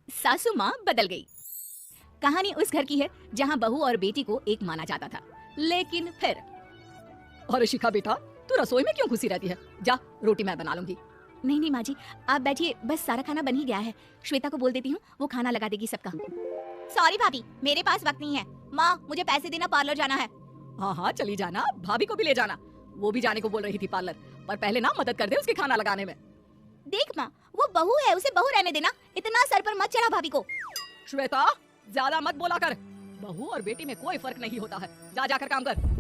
सासू माँ बदल गई। कहानी उस घर की है जहाँ बहू और बेटी को एक माना जाता था, लेकिन फिर अरे शिखा बेटा, तू रसोई में क्यों घुसी रहती है? जा, रोटी मैं बना लूंगी। नहीं नहीं माँ जी, आप बैठिए, बस सारा खाना बन ही गया है। श्वेता को बोल देती हूँ, वो खाना लगा देगी सबका। सॉरी भाभी, मेरे पास वक्त नहीं है। माँ मुझे पैसे देना, पार्लर जाना है। हाँ हाँ चली जाना, भाभी को भी ले जाना। वो भी जाने को बोल रही थी पार्लर, पर पहले ना मदद कर दे उसके खाना लगाने में। देख माँ, वो बहू है, उसे बहू रहने देना, इतना सर पर मत चढ़ा भाभी को। श्वेता, ज्यादा मत बोला कर। बहू और बेटी में कोई फर्क नहीं होता है। जा जाकर काम कर।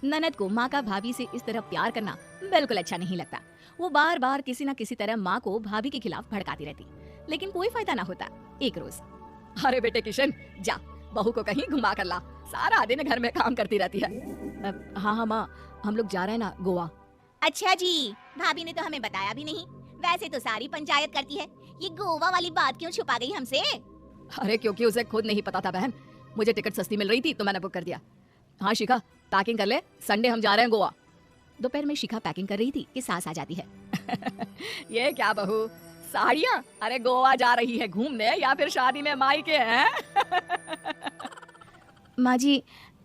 ननद को माँ का भाभी से इस तरह प्यार करना बिल्कुल अच्छा नहीं लगता। वो बार बार किसी न किसी तरह माँ को भाभी के खिलाफ भड़काती रहती, लेकिन कोई फायदा ना होता। एक रोज, अरे बेटे किशन, जा बहू को कहीं घुमा कर ला, सारा दिन घर में काम करती रहती है। हाँ हाँ माँ, हम लोग जा रहे हैं ना गोवा। अच्छा जी, भाभी ने तो हमें बताया भी नहीं। वैसे तो सारी पंचायत करती है, ये गोवा वाली बात क्यों छुपा गई हमसे? अरे क्योंकि उसे खुद नहीं पता था बहन, मुझे टिकट सस्ती मिल रही थी तो मैंने बुक कर दिया। हाँ शिखा, पैकिंग कर ले, संडे हम जा रहे हैं गोवा। दोपहर में शिखा पैकिंग कर रही थी कि सास आ जाती है। ये क्या बहू, साड़ियाँ? अरे गोवा जा रही है घूमने या फिर शादी में मायके हैं? माँ जी,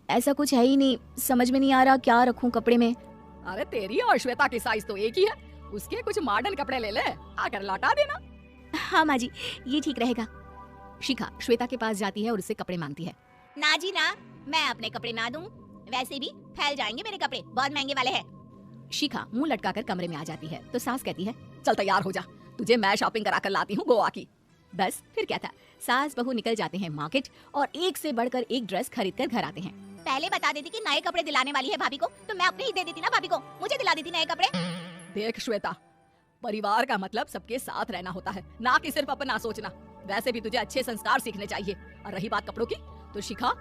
ऐसा कुछ है ही नहीं, समझ में नहीं आ रहा क्या रखूं कपड़े में। अरे तेरी और श्वेता की साइज तो एक ही है, उसके कुछ मॉडर्न कपड़े ले ले, आकर लौटा देना। हाँ माँ जी, ये ठीक रहेगा। शिखा श्वेता के पास जाती है और उससे कपड़े मांगती है। ना जी ना, मैं अपने कपड़े ना दूं, वैसे भी फैल जाएंगे मेरे कपड़े, बहुत महंगे वाले हैं। शिखा मुंह लटकाकर कमरे में आ जाती है तो सास कहती है, चल तैयार हो जा, तुझे मैं शॉपिंग करा कर लाती हूँ गोवा की। बस फिर क्या था, सास बहू निकल जाते हैं मार्केट और एक से बढ़कर एक ड्रेस खरीद कर घर आते हैं। पहले बता देती कि नए कपड़े दिलाने वाली है भाभी को, तो मैं अपने ही दे देती ना भाभी को, मुझे दिला देती नए कपड़े। देख श्वेता, परिवार का मतलब सबके साथ रहना होता है, ना कि सिर्फ अपना सोचना। वैसे भी तुझे अच्छे संस्कार सीखने चाहिए। और रही बात कपड़ों की, तो शिखा,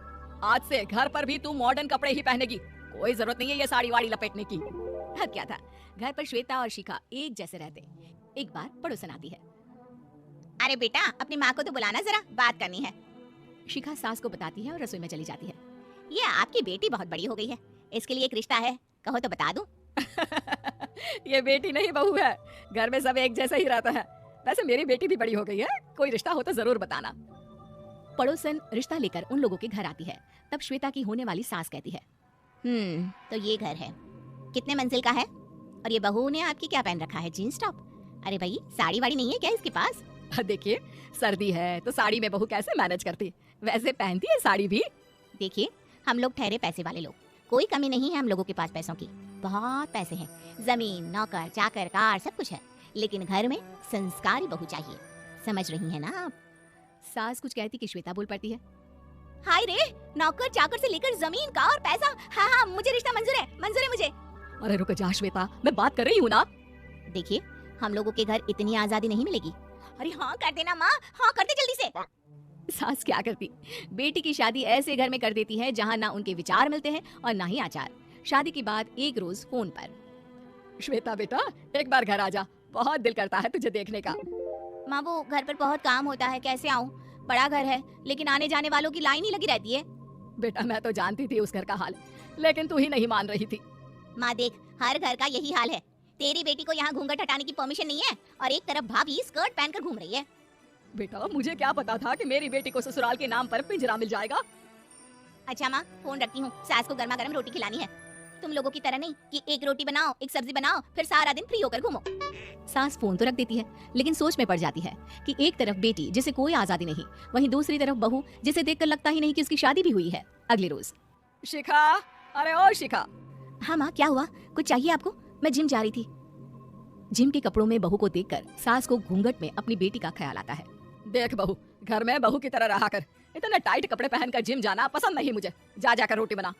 आज से घर पर भी तू मॉडर्न कपड़े ही पहनेगी, कोई जरूरत नहीं है ये साड़ी वाड़ी लपेटने की। अब क्या था, घर पर श्वेता और शिखा एक जैसे रहते। एक बार पड़ोसन आती है। अरे बेटा, अपनी माँ को तो बुलाना, जरा बात करनी है। शिखा सास को बताती है और रसोई में चली जाती है। ये आपकी बेटी बहुत बड़ी हो गई है, इसके लिए एक रिश्ता है, कहो तो बता दूं। ये बेटी नहीं बहू है, घर में सब एक जैसा ही रहता है। वैसे मेरी बेटी भी बड़ी हो गई है, कोई रिश्ता हो तो जरूर बताना। पड़ोसन रिश्ता लेकर उन लोगों के घर आती है। तब श्वेता की होने वाली सास कहती है, तो ये घर है, कितने मंजिल का है? और ये बहू ने आपकी क्या पहन रखा है, जीन्स टॉप? अरे भाई, साड़ी वाड़ी नहीं है क्या इसके पास? देखिए, सर्दी है तो साड़ी में बहू कैसे मैनेज करती, वैसे पहनती है साड़ी भी। देखिए, हम लोग ठहरे पैसे वाले लोग, कोई कमी नहीं है हम लोगों के पास पैसों की, बहुत पैसे हैं, जमीन, नौकर, चाकर, कार, सब कुछ है, लेकिन घर में संस्कारी बहू चाहिए, समझ रही है ना आप? सास कुछ कहती कि श्वेता बोल पड़ती है, हाय रे, नौकर चाकर से लेकर जमीन, कार, पैसा, हाँ हाँ मुझे रिश्ता मंजूर है मुझे। अरे रुक जा श्वेता, मैं बात कर रही हूँ ना। देखिए, हम लोगों के घर इतनी आजादी नहीं मिलेगी। अरे हाँ कर देना माँ, हाँ कर दे जल्दी से। सास क्या करती, बेटी की शादी ऐसे घर में कर देती है जहाँ ना उनके विचार मिलते हैं और ना ही आचार। शादी के बाद एक रोज फोन पर, श्वेता बेटा, एक बार घर आ जा, बहुत दिल करता है तुझे देखने का। माँ वो घर पर बहुत काम होता है, कैसे आऊँ? बड़ा घर है, लेकिन आने जाने वालों की लाइन ही लगी रहती है। बेटा मैं तो जानती थी उस घर का हाल, लेकिन तू ही नहीं मान रही थी। माँ देख, हर घर का यही हाल है। तेरी बेटी को यहाँ घूंघट हटाने की परमिशन नहीं है और एक तरफ भाभी स्कर्ट पहनकर घूम रही है। बेटा मुझे क्या पता था कि मेरी बेटी को ससुराल के नाम पर पिंजरा मिल जाएगा। अच्छा माँ, फोन रखती हूँ, सास को गर्मा गर्म रोटी खिलानी है। तुम लोगों की तरह नहीं कि एक रोटी बनाओ, एक सब्जी बनाओ, फिर सारा दिन फ्री होकर घूमो। सास फोन तो रख देती है, लेकिन सोच में पड़ जाती है कि एक तरफ बेटी जिसे कोई आजादी नहीं, वहीं दूसरी तरफ बहू जिसे देखकर लगता ही नहीं कि उसकी शादी भी हुई है। अगले रोज, शिखा, अरे ओ शिखा। हाँ माँ, क्या हुआ, कुछ चाहिए आपको? मैं जिम जा रही थी। जिम के कपड़ों में बहू को देखकर सास को घूंघट में अपनी बेटी का ख्याल आता है। देख बहू, घर में बहू की तरह रहा कर, इतने टाइट कपड़े पहनकर जिम जाना पसंद नहीं मुझे। जा जाकर रोटी बना।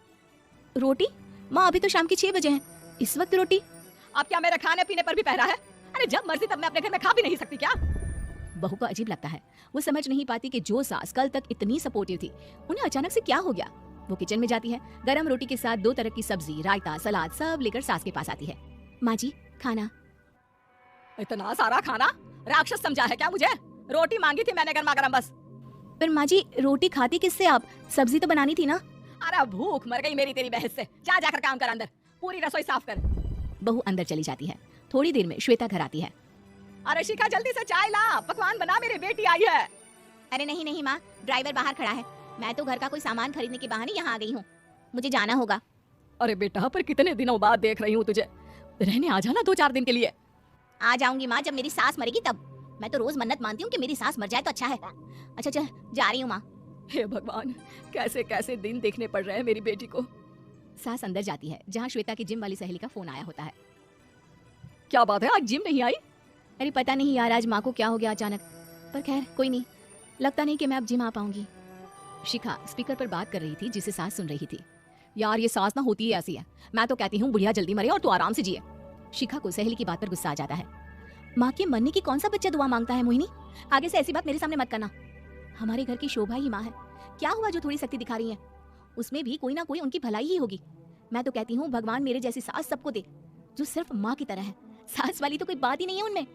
रोटी? माँ अभी तो शाम के 6 बजे हैं, इस वक्त रोटी? आप क्या मेरे खाने पीने पर भी पहरा है? अरे जब मर्जी तब मैं अपने घर में खा भी नहीं सकती क्या? बहू को अजीब लगता है, वो समझ नहीं पाती कि जो सास कल तक इतनी सपोर्टिव थी, उन्हें अचानक से क्या हो गया। वो किचन में जाती है, गरम रोटी के साथ 2 तरह की सब्जी, रायता, सलाद सब लेकर सास के पास आती है। माँ जी, खाना। इतना सारा खाना? राक्षस समझा है क्या मुझे? रोटी मांगी थी मैंने गर्मा गर्म बस। पर माँ जी, रोटी खाती किससे आप? सब्जी तो बनानी थी ना। अरे भूख मर गई मेरी तेरी बहस से। जा जाकर काम कर, अंदर पूरी रसोई साफ कर। बहू अंदर चली जाती है। थोड़ी देर में श्वेता घर आती है। अरे शिखा जल्दी से चाय ला, पकवान बना, मेरी बेटी आई है। अरे नहीं नहीं माँ, ड्राइवर बाहर खड़ा है। मैं तो घर का कोई सामान खरीदने के बहाने यहाँ आ गई हूँ। मुझे जाना होगा। अरे बेटा, पर कितने दिनों बाद देख रही हूँ तुझे, रहने आ जाना 2-4 दिन के लिए। आ जाऊंगी माँ, जब मेरी सास मरेगी तब। मैं तो रोज मन्नत मानती हूँ कि मेरी सास मर जाए तो अच्छा है। अच्छा चल, जा रही हूँ माँ। हे भगवान, कैसे कैसे दिन देखने पड़ रहे हैं मेरी बेटी को। सास अंदर जाती है जहाँ श्वेता की जिम वाली सहेली का फोन आया होता है। क्या बात है, आज जिम नहीं आई? अरे पता नहीं यार, आज माँ को क्या हो गया अचानक। पर खैर कोई नहीं, लगता नहीं कि मैं अब जिम आ पाऊंगी। शिखा स्पीकर पर बात कर रही थी जिसे सास सुन रही थी। यार ये सास ना होती ही ऐसी है। मैं तो कहती हूँ बुढ़िया जल्दी मरे और तू आराम से जिए। शिखा को सहेली की बात पर गुस्सा आ जाता है। माँ के मरने की कौन सा बच्चा दुआ मांगता है मोहिनी? आगे से ऐसी बात मेरे सामने मत करना। हमारे घर की शोभा ही माँ है। क्या हुआ जो थोड़ी शक्ति दिखा रही है? उसमें भी कोई ना कोई उनकी भलाई ही होगी। मैं तो कहती हूँ भगवान मेरे जैसी सास सबको दे, जो सिर्फ माँ की तरह है। सास वाली तो कोई बात ही नहीं है उनमें।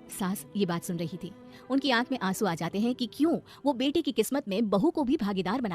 सास ये बात सुन रही थी। उनकी आंख में आंसू आ जाते हैं कि क्यों वो बेटे की किस्मत में बहू को भी भागीदार बना